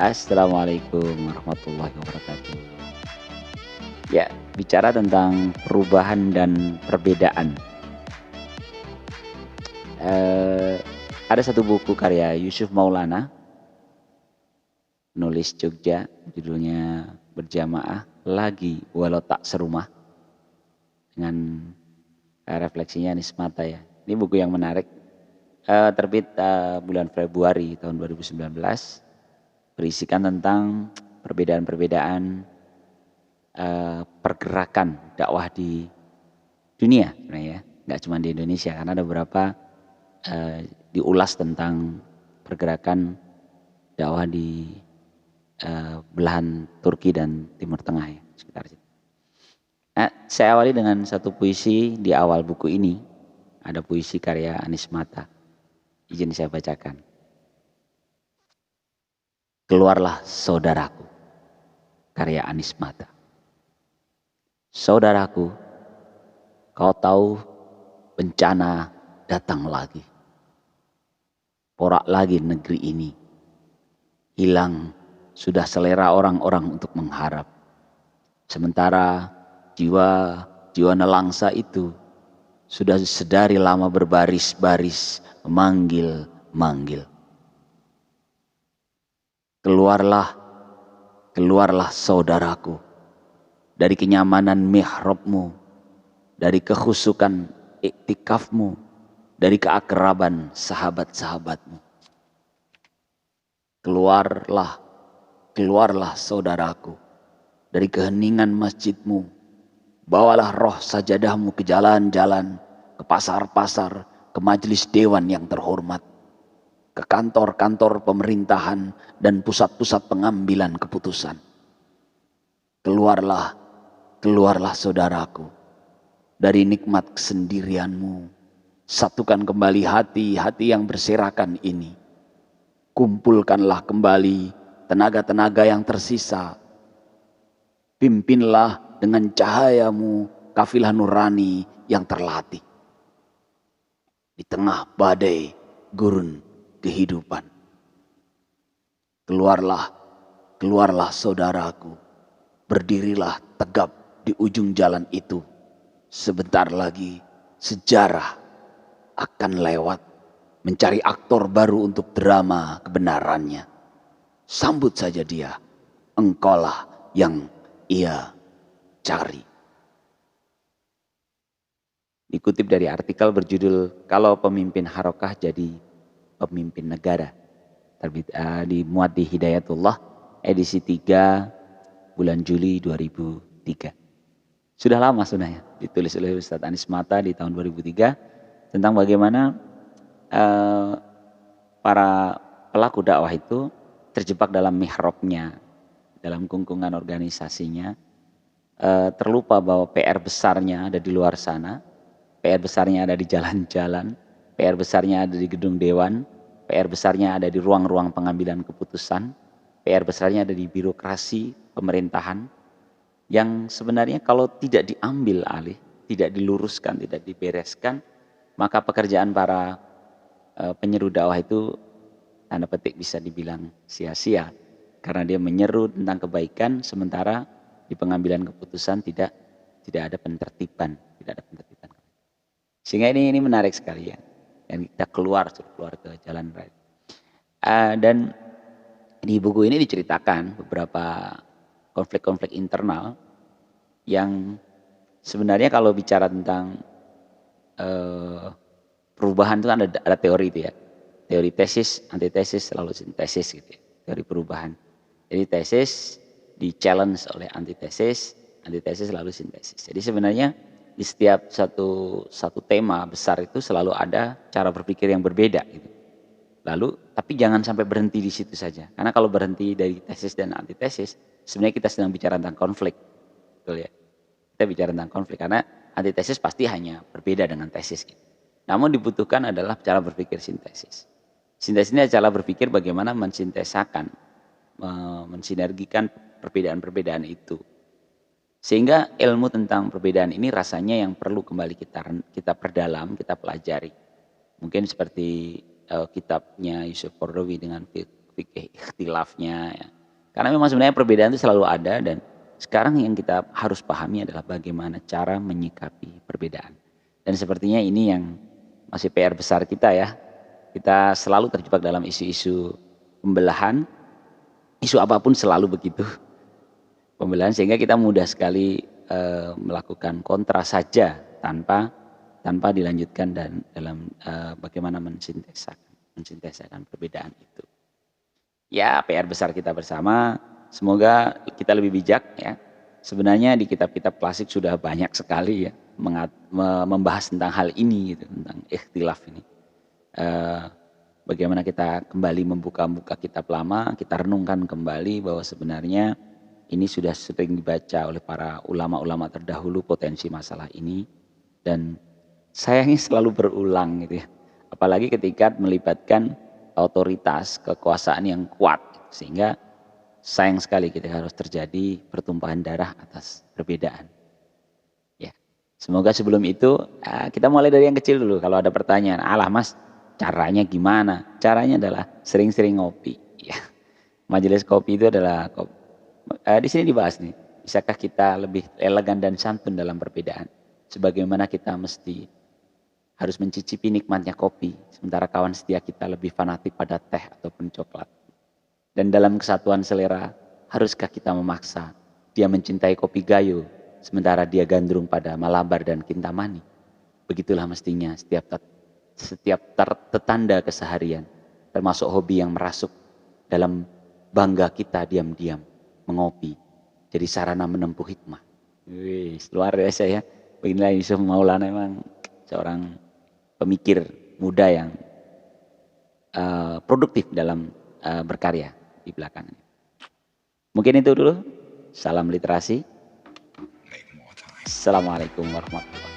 Assalamualaikum warahmatullahi wabarakatuh. Ya, bicara tentang perubahan dan perbedaan. Eee, ada satu buku karya Yusuf Maulana, penulis Jogja, judulnya Berjamaah Lagi Walau Tak Serumah, dengan, refleksinya Nismata ya. Ini buku yang menarik, terbit, bulan Februari tahun 2019, berisikan tentang perbedaan-perbedaan, pergerakan dakwah di dunia sebenarnya ya, nggak cuma di Indonesia karena ada beberapa diulas tentang pergerakan dakwah di belahan Turki dan Timur Tengah ya, sekitar situ. Nah, saya awali dengan satu puisi di awal buku ini, ada puisi karya Anies Mata. Izin saya bacakan. Keluarlah saudaraku, karya Anies Mata. Saudaraku, kau tahu bencana datang lagi. Porak lagi negeri ini. Hilang sudah selera orang-orang untuk mengharap. Sementara jiwa nelangsa itu sudah sedari lama berbaris-baris memanggil-manggil. Keluarlah saudaraku dari kenyamanan mihrabmu, dari kekhusukan iktikafmu, dari keakraban sahabat-sahabatmu. Keluarlah saudaraku dari keheningan masjidmu. Bawalah roh sajadahmu ke jalan-jalan, ke pasar-pasar, ke majelis dewan yang terhormat, ke kantor-kantor pemerintahan dan pusat-pusat pengambilan keputusan. Keluarlah saudaraku dari nikmat kesendirianmu. Satukan kembali hati-hati yang berserakan ini. Kumpulkanlah kembali tenaga-tenaga yang tersisa. Pimpinlah dengan cahayamu kafilah nurani yang terlatih. Di tengah badai gurun kehidupan. Keluarlah saudaraku. Berdirilah tegap di ujung jalan itu. Sebentar lagi sejarah akan lewat. Mencari aktor baru untuk drama kebenarannya. Sambut saja dia. Engkaulah yang ia cari. Dikutip dari artikel berjudul Kalau Pemimpin Harokah Jadi Pemimpin Negara. Terbit, dimuat di Hidayatullah edisi 3 bulan Juli 2003. Sudah lama sebenarnya, ditulis oleh Ustadz Anies Mata di tahun 2003 tentang bagaimana para pelaku dakwah itu terjebak dalam mihrabnya, dalam kungkungan organisasinya, terlupa bahwa PR besarnya ada di luar sana, PR besarnya ada di jalan-jalan, PR besarnya ada di gedung dewan, PR besarnya ada di ruang-ruang pengambilan keputusan, PR besarnya ada di birokrasi pemerintahan, yang sebenarnya kalau tidak diambil alih, tidak diluruskan, tidak dibereskan, maka pekerjaan para penyeru dakwah itu tanda petik bisa dibilang sia-sia karena dia menyeru tentang kebaikan sementara di pengambilan keputusan tidak ada penertiban, sehingga ini menarik sekali ya, dan kita keluar ke jalan raya. Dan di buku ini diceritakan beberapa konflik-konflik internal yang sebenarnya kalau bicara tentang perubahan itu kan ada teori itu ya. Teori tesis, antitesis, lalu sintesis gitu ya. Teori perubahan. Jadi tesis di-challenge oleh antitesis, antitesis lalu sintesis. Jadi sebenarnya di setiap satu tema besar itu selalu ada cara berpikir yang berbeda gitu. Lalu tapi jangan sampai berhenti di situ saja. Karena kalau berhenti dari tesis dan antitesis, sebenarnya kita sedang bicara tentang konflik. Betul ya? Kita bicara tentang konflik karena antitesis pasti hanya berbeda dengan tesis gitu. Namun dibutuhkan adalah cara berpikir sintesis. Sintesis ini adalah cara berpikir bagaimana mensintesakan, mensinergikan perbedaan-perbedaan itu. Sehingga ilmu tentang perbedaan ini rasanya yang perlu kembali kita perdalam, kita pelajari. Mungkin seperti kitabnya Yusuf Qaradawi dengan fikih ikhtilafnya ya. Karena memang sebenarnya perbedaan itu selalu ada dan sekarang yang kita harus pahami adalah bagaimana cara menyikapi perbedaan. Dan sepertinya ini yang masih PR besar kita ya. Kita selalu terjebak dalam isu-isu pembelahan, isu apapun selalu begitu. Pembelahan sehingga kita mudah sekali melakukan kontra saja tanpa dilanjutkan dan dalam bagaimana mensintesakan perbedaan itu. Ya, PR besar kita bersama, semoga kita lebih bijak ya. Sebenarnya di kitab-kitab klasik sudah banyak sekali ya membahas tentang hal ini gitu, tentang ikhtilaf ini. Bagaimana kita kembali membuka kitab lama, kita renungkan kembali bahwa sebenarnya ini sudah sering dibaca oleh para ulama-ulama terdahulu potensi masalah ini dan sayangnya selalu berulang gitu ya. Apalagi ketika melibatkan otoritas, kekuasaan yang kuat sehingga sayang sekali ketika harus terjadi pertumpahan darah atas perbedaan. Ya. Semoga sebelum itu kita mulai dari yang kecil dulu. Kalau ada pertanyaan, "Alah Mas, caranya gimana?" Caranya adalah sering-sering ngopi ya. Majelis kopi itu adalah di sini dibahas nih, bisakah kita lebih elegan dan santun dalam perbedaan? Sebagaimana kita mesti harus mencicipi nikmatnya kopi, sementara kawan setia kita lebih fanatik pada teh ataupun coklat. Dan dalam kesatuan selera, haruskah kita memaksa dia mencintai kopi gayo, sementara dia gandrung pada malabar dan kintamani? Begitulah mestinya setiap tetanda keseharian, termasuk hobi yang merasuk dalam bangga kita diam-diam mengopi, jadi sarana menempuh hikmah. Wih, luar biasa ya. Beginilah Yusuf Maulana memang seorang pemikir muda yang produktif dalam berkarya di belakangnya. Mungkin itu dulu. Salam literasi. Assalamualaikum warahmatullahi wabarakatuh.